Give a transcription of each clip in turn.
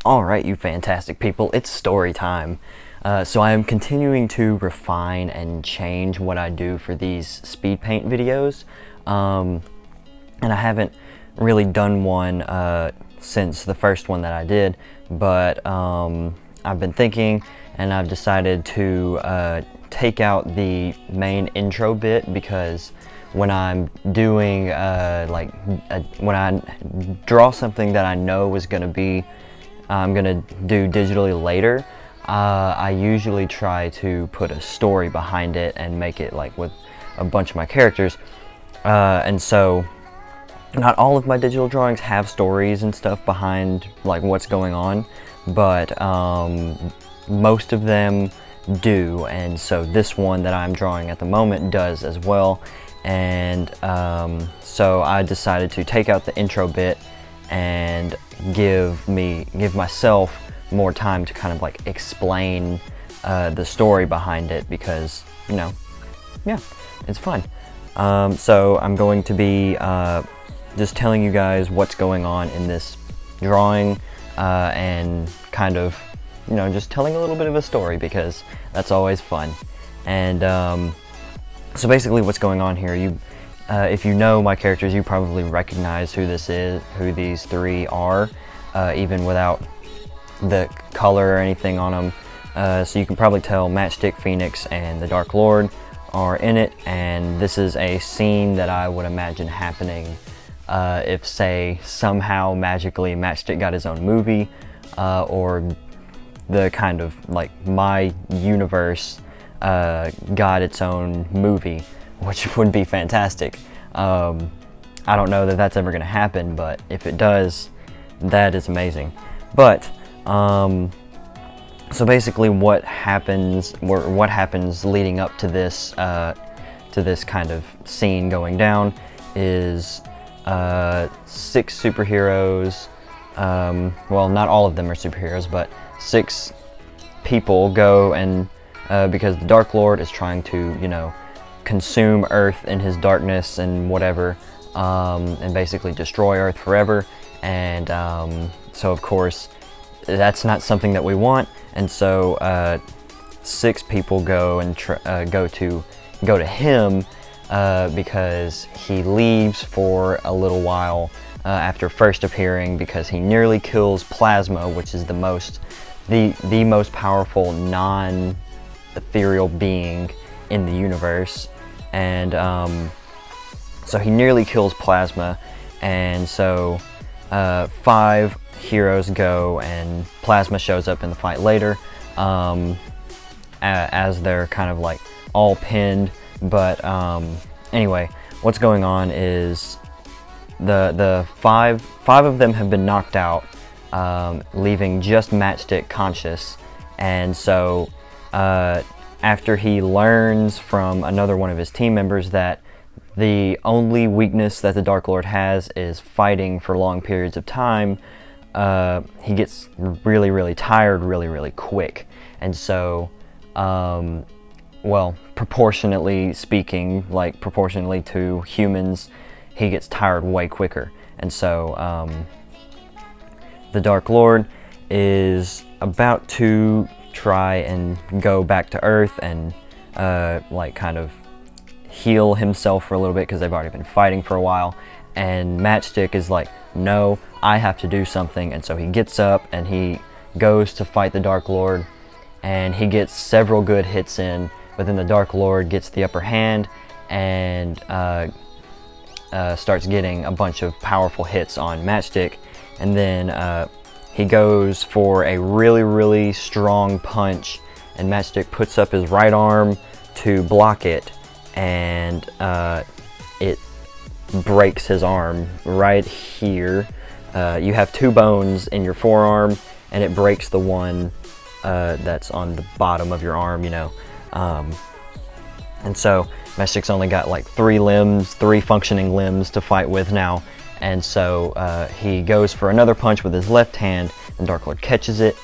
Alright, you fantastic people, it's story time. So I am continuing to refine and change what I do for these speed paint videos. And I haven't really done one since the first one that I did, but I've been thinking and I've decided to take out the main intro bit, because when I'm doing when I draw something that I know is going to be I'm gonna do digitally later, I usually try to put a story behind it and make it like with a bunch of my characters, and so not all of my digital drawings have stories and stuff behind like what's going on, but most of them do, and so this one that I'm drawing at the moment does as well. And so I decided to take out the intro bit and give myself more time to kind of like explain the story behind it, because yeah, it's fun. So I'm going to be just telling you guys what's going on in this drawing, and kind of just telling a little bit of a story, because that's always fun. And so basically what's going on here, if you know my characters, you probably recognize who these three are, even without the color or anything on them. So you can probably tell Matchstick, Phoenix, and the Dark Lord are in it, and this is a scene that I would imagine happening if, say, somehow magically Matchstick got his own movie, or the kind of like my universe got its own movie, which would be fantastic. I don't know that that's ever going to happen, but if it does, that is amazing. But so basically what happens leading up to this kind of scene going down is 6 superheroes, well, not all of them are superheroes, but 6 people go and because the Dark Lord is trying to, consume Earth in his darkness and whatever, and basically destroy Earth forever. And so of course that's not something that we want, and so 6 people go and go to him because he leaves for a little while after first appearing, because he nearly kills Plasma, which is the most powerful non-ethereal being in the universe. And so he nearly kills Plasma, and so 5 heroes go, and Plasma shows up in the fight later, as they're kind of like all pinned. But anyway, what's going on is the five of them have been knocked out, leaving just Matchstick conscious. And so after he learns from another one of his team members that the only weakness that the Dark Lord has is fighting for long periods of time, he gets really, really tired really, really quick. And so, well, proportionately speaking, like proportionally to humans, he gets tired way quicker. And so the Dark Lord is about to try and go back to Earth and like kind of heal himself for a little bit, because they've already been fighting for a while. And Matchstick is like, no, I have to do something. And so he gets up and he goes to fight the Dark Lord, and he gets several good hits in, but then the Dark Lord gets the upper hand and starts getting a bunch of powerful hits on Matchstick. And then he goes for a really, really strong punch, and Matchstick puts up his right arm to block it, and it breaks his arm right here. You have 2 bones in your forearm, and it breaks the one that's on the bottom of your arm, and so Matchstick's only got like 3 functioning limbs to fight with now. And so he goes for another punch with his left hand, and Dark Lord catches it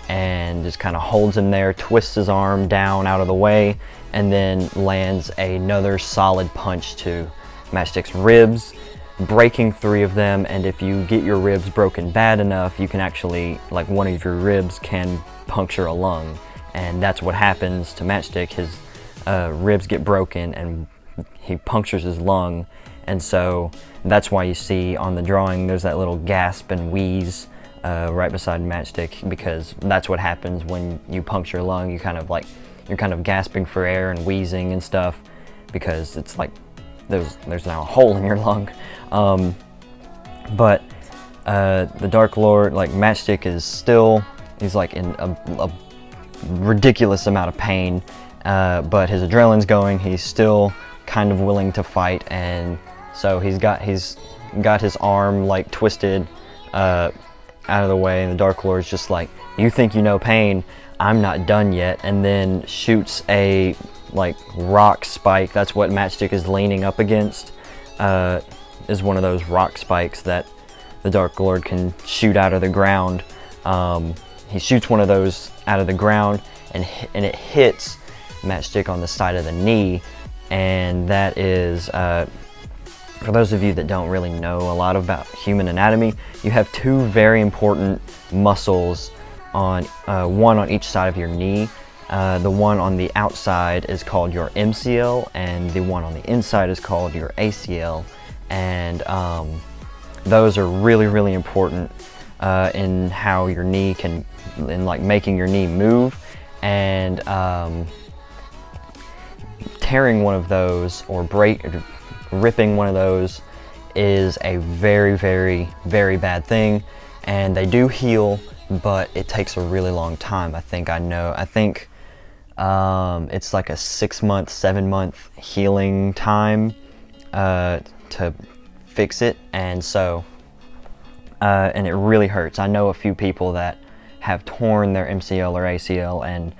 and just kind of holds him there, twists his arm down out of the way, and then lands another solid punch to Matchstick's ribs. breaking 3 of them, and if you get your ribs broken bad enough, you can actually, like, one of your ribs can puncture a lung, and that's what happens to Matchstick. His ribs get broken and he punctures his lung, and so that's why you see on the drawing there's that little gasp and wheeze right beside Matchstick, because that's what happens when you puncture a lung. You're kind of gasping for air and wheezing and stuff, because it's like there's now a hole in your lung. But the Dark Lord, like, Matchstick he's like in a ridiculous amount of pain, but his adrenaline's going. He's still kind of willing to fight, and so he's got his arm like twisted out of the way, and the Dark Lord's just like, "You think you know pain? I'm not done yet," and then shoots a like rock spike. That's what Matchstick is leaning up against, is one of those rock spikes that the Dark Lord can shoot out of the ground. He shoots one of those out of the ground, and it hits Matchstick on the side of the knee, and that is, for those of you that don't really know a lot about human anatomy, you have 2 very important muscles on one on each side of your knee. The one on the outside is called your MCL, and the one on the inside is called your ACL, and those are really, really important in how your knee in like making your knee move, and tearing one of those or ripping one of those is a very, very, very bad thing, and they do heal, but it takes a really long time. I think it's like a 6-month, 7-month healing time to fix it, and so and it really hurts. I know a few people that have torn their MCL or ACL, and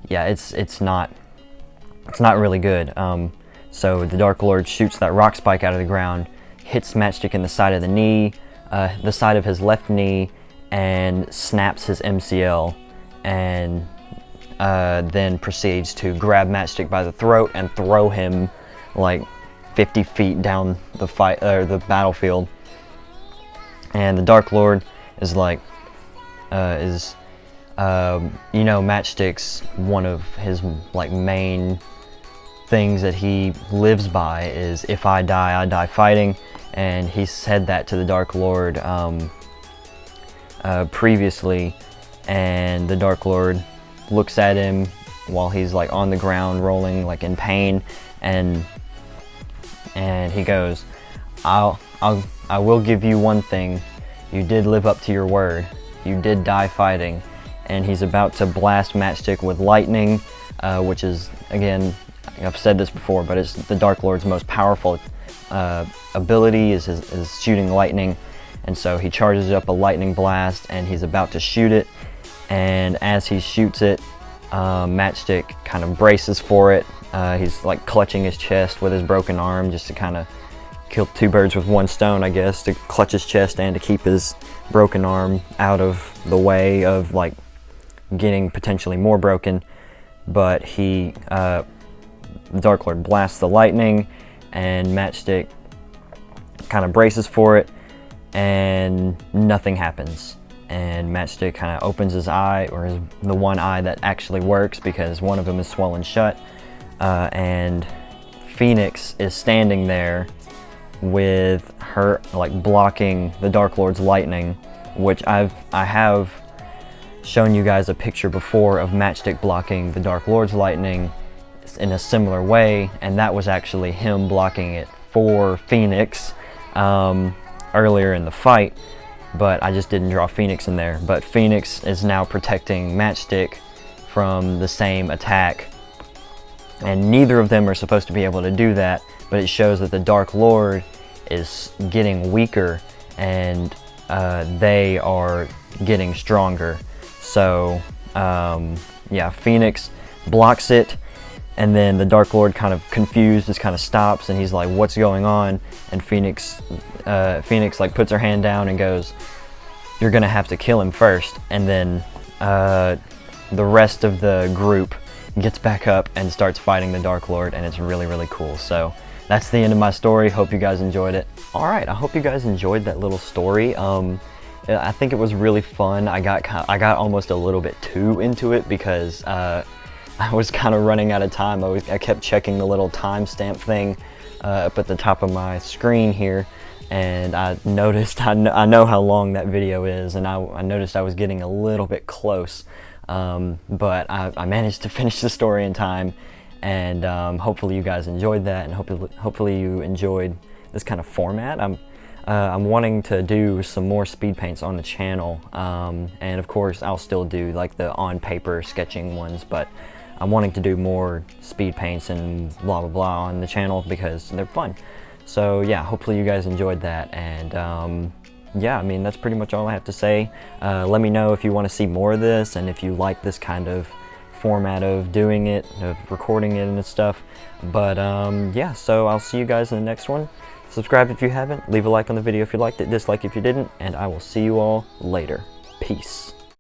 yeah, it's not really good. So the Dark Lord shoots that rock spike out of the ground, hits Matchstick in the side of the knee, the side of his left knee, and snaps his MCL, and then proceeds to grab Matchstick by the throat and throw him like 50 feet down the battlefield. And the Dark Lord is like, Matchstick's one of his like main things that he lives by is, "If I die, I die fighting," and he said that to the Dark Lord previously, and the Dark Lord looks at him while he's like on the ground rolling like in pain, and he goes, I will give you one thing. You did live up to your word. You did die fighting." And he's about to blast Matchstick with lightning, which is, again, I've said this before, but it's the Dark Lord's most powerful ability is shooting lightning. And so he charges up a lightning blast, and he's about to shoot it. And as he shoots it, Matchstick kind of braces for it. He's like clutching his chest with his broken arm, just to kind of kill 2 birds with 1 stone, I guess, to clutch his chest and to keep his broken arm out of the way of like getting potentially more broken. But the Dark Lord blasts the lightning, and Matchstick kind of braces for it, and nothing happens. And Matchstick kind of opens his eye, or the one eye that actually works, because one of them is swollen shut, and Phoenix is standing there with her like blocking the Dark Lord's lightning, which I have shown you guys a picture before of Matchstick blocking the Dark Lord's lightning in a similar way, and that was actually him blocking it for Phoenix earlier in the fight, but I just didn't draw Phoenix in there. But Phoenix is now protecting Matchstick from the same attack, and neither of them are supposed to be able to do that, but it shows that the Dark Lord is getting weaker, and they are getting stronger. So yeah, Phoenix blocks it, and then the Dark Lord, kind of confused, just kind of stops, and he's like, "What's going on?" And Phoenix like puts her hand down and goes, "You're gonna have to kill him first." And then the rest of the group gets back up and starts fighting the Dark Lord, and it's really, really cool. So that's the end of my story. Hope you guys enjoyed it. Alright, I hope you guys enjoyed that little story. I think it was really fun. I got almost a little bit too into it because I was kind of running out of time. I kept checking the little timestamp thing up at the top of my screen here, and I noticed, I know how long that video is, and I noticed I was getting a little bit close, but I managed to finish the story in time, and hopefully you guys enjoyed that, and hopefully you enjoyed this kind of format. I'm wanting to do some more speed paints on the channel, and of course I'll still do like the on paper sketching ones, but I'm wanting to do more speed paints and blah blah blah on the channel because they're fun. So yeah, hopefully you guys enjoyed that, and yeah, I mean, that's pretty much all I have to say. Let me know if you want to see more of this, and if you like this kind of format of doing it, of recording it and stuff. But yeah, so I'll see you guys in the next one. Subscribe if you haven't, leave a like on the video if you liked it, dislike if you didn't, and I will see you all later. Peace.